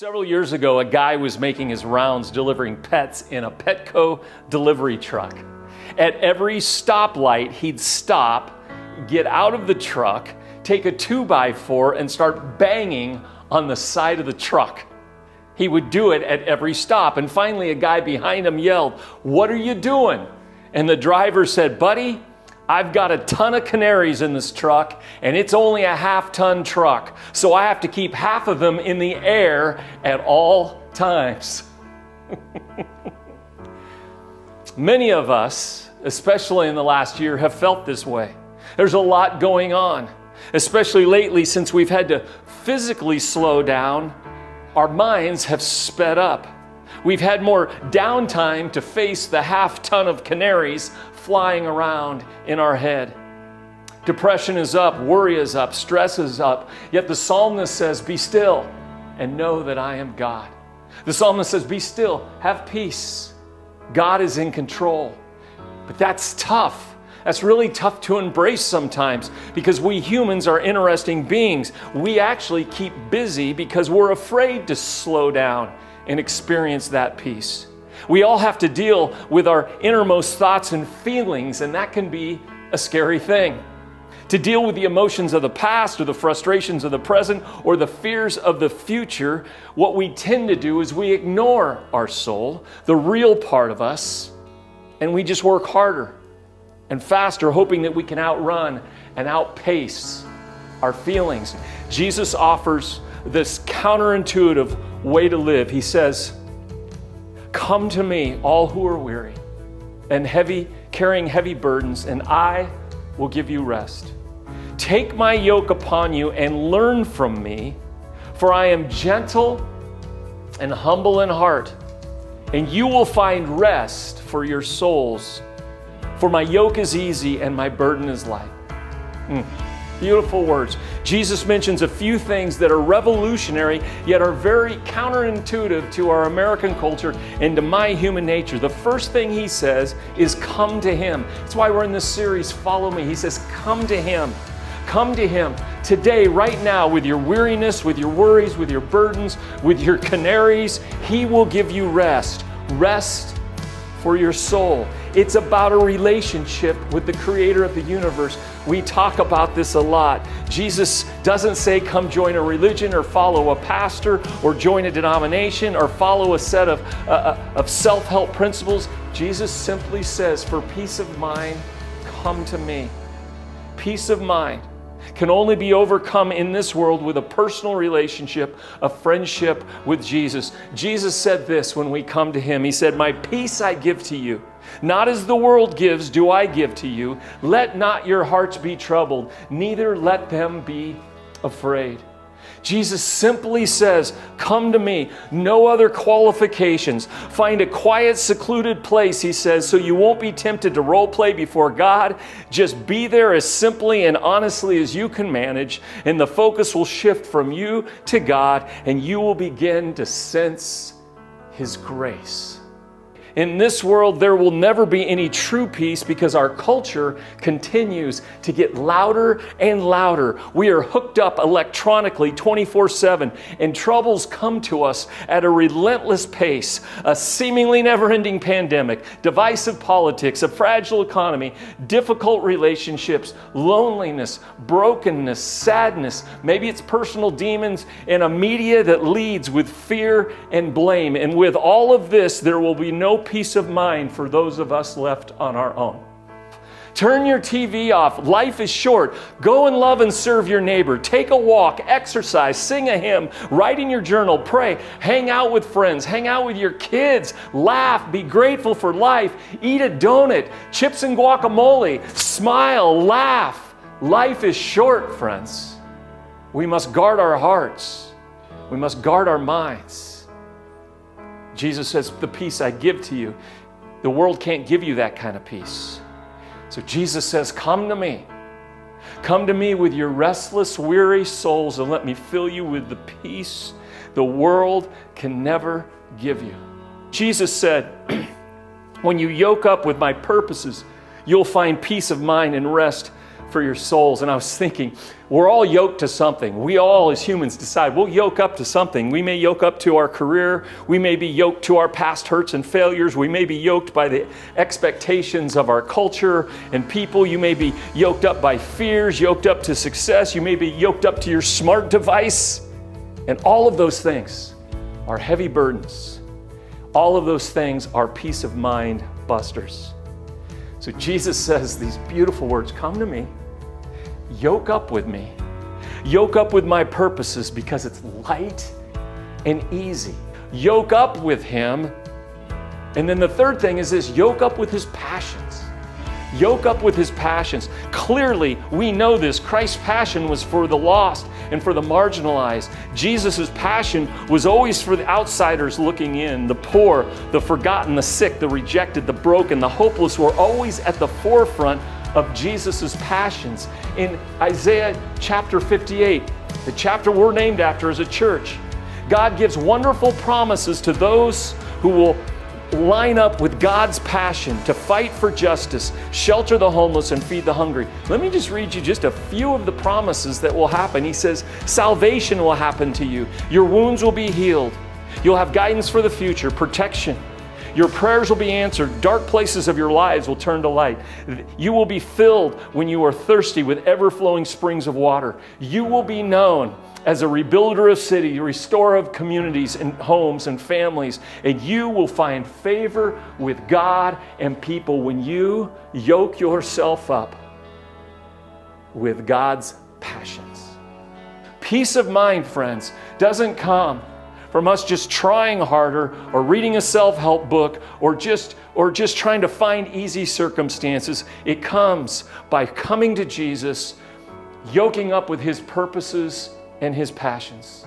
Several years ago, a guy was making his rounds delivering pets in a Petco delivery truck. At every stoplight, he'd stop, get out of the truck, take a 2x4 and start banging on the side of the truck. He would do it at every stop. And finally, a guy behind him yelled, "What are you doing?" And the driver said, "Buddy, I've got a ton of canaries in this truck, and it's only a half-ton truck, so I have to keep half of them in the air at all times." Many of us, especially in the last year, have felt this way. There's a lot going on, especially lately since we've had to physically slow down. Our minds have sped up. We've had more downtime to face the half-ton of canaries flying around in our head. Depression is up, worry is up, stress is up. Yet the psalmist says, "Be still and know that I am God." The psalmist says, "Be still, have peace. God is in control." But that's tough. That's really tough to embrace sometimes because we humans are interesting beings. We actually keep busy because we're afraid to slow down and experience that peace. We all have to deal with our innermost thoughts and feelings, and that can be a scary thing. To deal with the emotions of the past or the frustrations of the present or the fears of the future, what we tend to do is we ignore our soul, the real part of us, and we just work harder and faster, hoping that we can outrun and outpace our feelings. Jesus offers this counterintuitive way to live. He says, "Come to me, all who are weary and carrying heavy burdens, and I will give you rest. Take my yoke upon you and learn from me, for I am gentle and humble in heart, and you will find rest for your souls. For my yoke is easy and my burden is light." Beautiful words. Jesus mentions a few things that are revolutionary, yet are very counterintuitive to our American culture and to my human nature. The first thing he says is come to him. That's why we're in this series, Follow Me. He says, come to him. Come to him today, right now, with your weariness, with your worries, with your burdens, with your canaries. He will give you rest. Rest for your soul. It's about a relationship with the creator of the universe. We talk about this a lot. Jesus doesn't say come join a religion or follow a pastor or join a denomination or follow a set of self-help principles. Jesus simply says, for peace of mind, come to me. Peace of mind can only be overcome in this world with a personal relationship, a friendship with Jesus. Jesus said this when we come to him. He said, "My peace I give to you. Not as the world gives do I give to you. Let not your hearts be troubled, neither let them be afraid." Jesus simply says, come to me. No other qualifications. Find a quiet, secluded place, he says, so you won't be tempted to role play before God. Just be there as simply and honestly as you can manage, and the focus will shift from you to God, and you will begin to sense his grace. In this world, there will never be any true peace because our culture continues to get louder and louder. We are hooked up electronically 24/7, and troubles come to us at a relentless pace. A seemingly never-ending pandemic, divisive politics, a fragile economy, difficult relationships, loneliness, brokenness, sadness. Maybe it's personal demons, and a media that leads with fear and blame. And with all of this, there will be no peace of mind for those of us left on our own. Turn your TV off. Life is short. Go and love and serve your neighbor. Take a walk, exercise, sing a hymn, write in your journal, pray, hang out with friends, hang out with your kids, laugh, be grateful for life, eat a donut, chips and guacamole, smile, laugh. Life is short, friends. We must guard our hearts. We must guard our minds. Jesus says, the peace I give to you. The world can't give you that kind of peace. So Jesus says, come to me. Come to me with your restless, weary souls, and let me fill you with the peace the world can never give you. Jesus said, when you yoke up with my purposes, you'll find peace of mind and rest for your souls. And I was thinking, we're all yoked to something. We all as humans decide we'll yoke up to something. We may yoke up to our career. We may be yoked to our past hurts and failures. We may be yoked by the expectations of our culture and people. You may be yoked up by fears, yoked up to success. You may be yoked up to your smart device. And all of those things are heavy burdens. All of those things are peace of mind busters. So Jesus says these beautiful words, come to me, yoke up with me, yoke up with my purposes because it's light and easy. Yoke up with him. And then the third thing is this, yoke up with his passions. Yoke up with his passions. Clearly, we know this. Christ's passion was for the lost and for the marginalized. Jesus' passion was always for the outsiders looking in, the poor, the forgotten, the sick, the rejected, the broken, the hopeless were always at the forefront of Jesus' passions. In Isaiah chapter 58, the chapter we're named after as a church, God gives wonderful promises to those who will line up with God's passion to fight for justice, shelter the homeless, and feed the hungry. Let me just read you just a few of the promises that will happen. He says, salvation will happen to you. Your wounds will be healed. You'll have guidance for the future, protection. Your prayers will be answered. Dark places of your lives will turn to light. You will be filled when you are thirsty with ever-flowing springs of water. You will be known as a rebuilder of cities, a restorer of communities and homes and families. And you will find favor with God and people when you yoke yourself up with God's passions. Peace of mind, friends, doesn't come from us just trying harder or reading a self-help book or just trying to find easy circumstances. It comes by coming to Jesus, yoking up with his purposes and his passions.